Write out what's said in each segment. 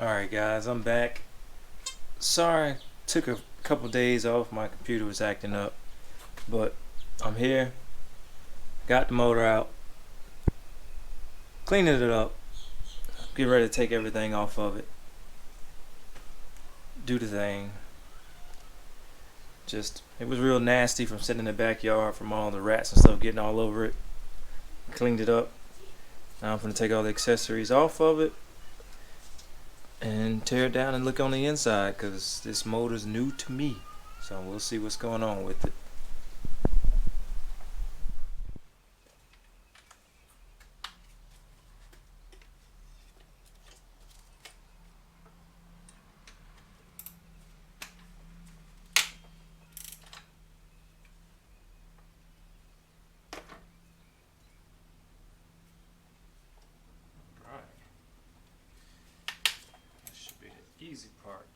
Alright guys, I'm back. Sorry, took a couple days off, my computer was acting up, but I'm here, got the motor out, cleaning it up, get ready to take everything off of it, do the thing. It was real nasty from sitting in the backyard from all the rats and stuff getting all over it. Cleaned it up. Now I'm going to take all the accessories off of it and tear it down and look on the inside, because this motor's new to me, so we'll see what's going on with it. That should be the easy part.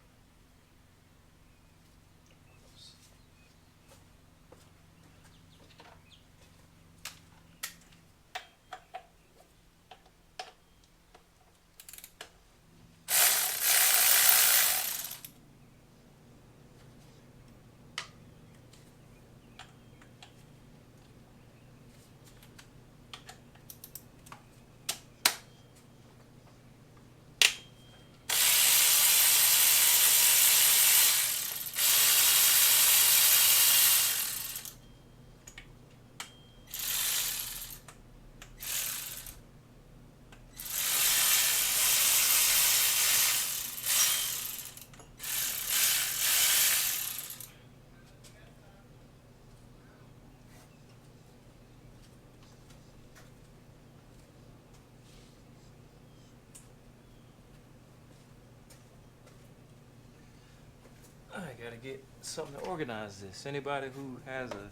I gotta get something to organize this. Anybody who has a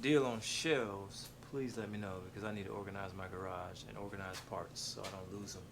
deal on shelves, please let me know, because I need to organize my garage and organize parts so I don't lose them.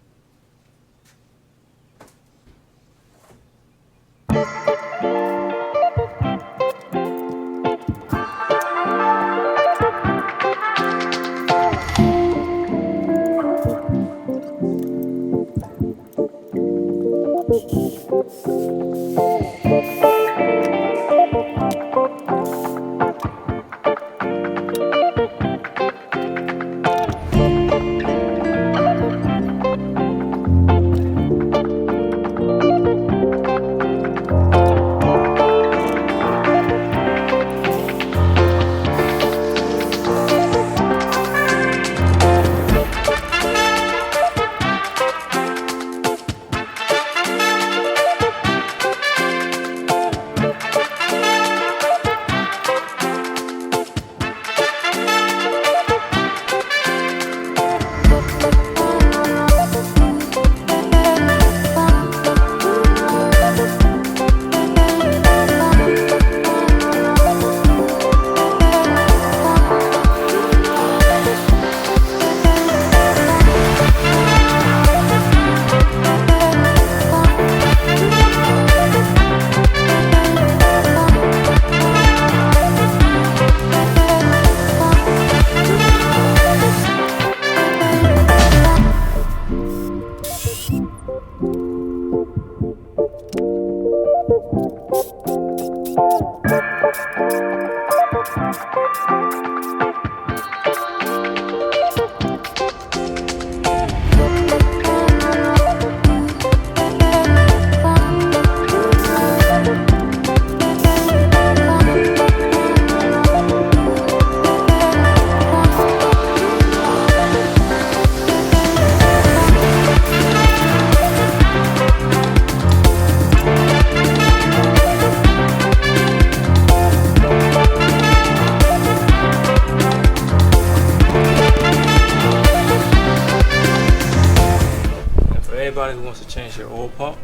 Anybody who wants to change their oil pump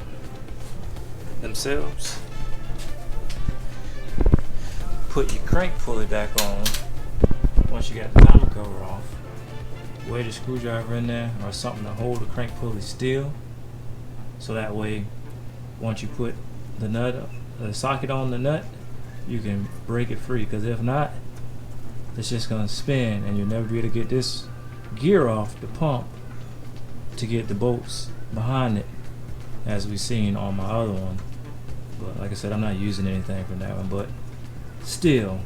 themselves, put your crank pulley back on once you got the timer cover off. Wedge a screwdriver in there or something to hold the crank pulley still, so that way once you put the socket on the nut, you can break it free, because if not, it's just going to spin and you'll never be able to get this gear off the pump to get the bolts behind it as we've seen on my other one. But like I said, I'm not using anything from that one, but still,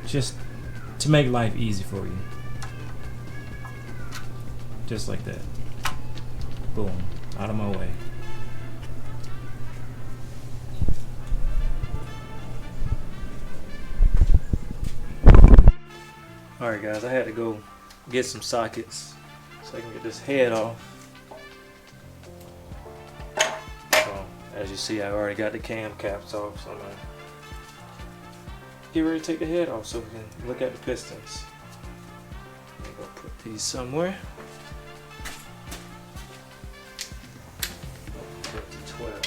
just to make life easy for you. Just like that. Boom. Out of my way. Alright guys, I had to go get some sockets so I can get this head off. So, as you see, I already got the cam caps off, so I'm going to get ready to take the head off so we can look at the pistons. I'm going to put these somewhere. Put the 12.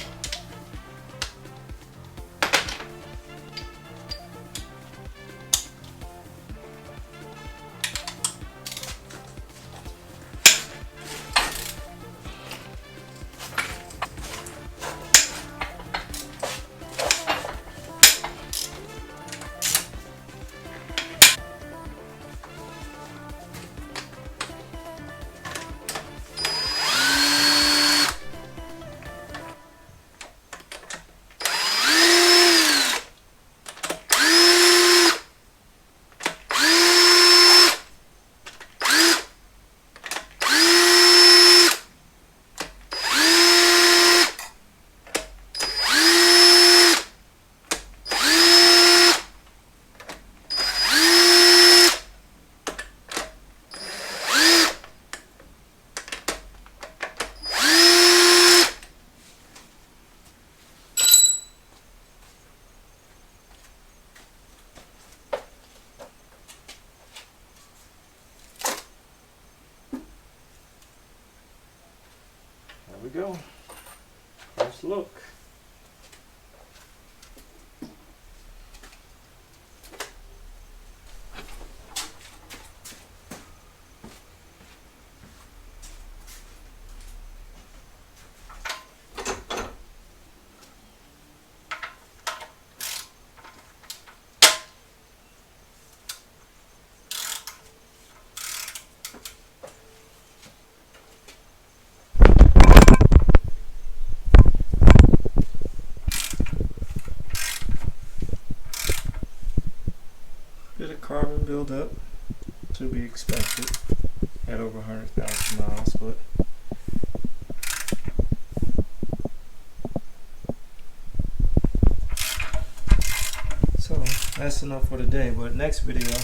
There we go. First look. Bit of carbon buildup to be expected at over 100,000 miles, but so that's enough for today. But next video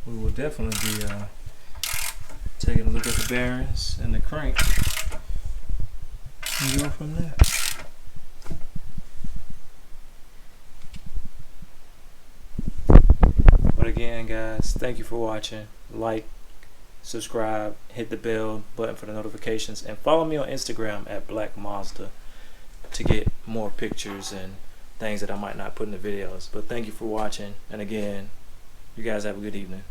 we will definitely be taking a look at the bearings and the crank and go from there. But again guys, thank you for watching. Like, subscribe, hit the bell button for the notifications, and follow me on Instagram at Black Mazda to get more pictures and things that I might not put in the videos. But thank you for watching, and again, you guys have a good evening.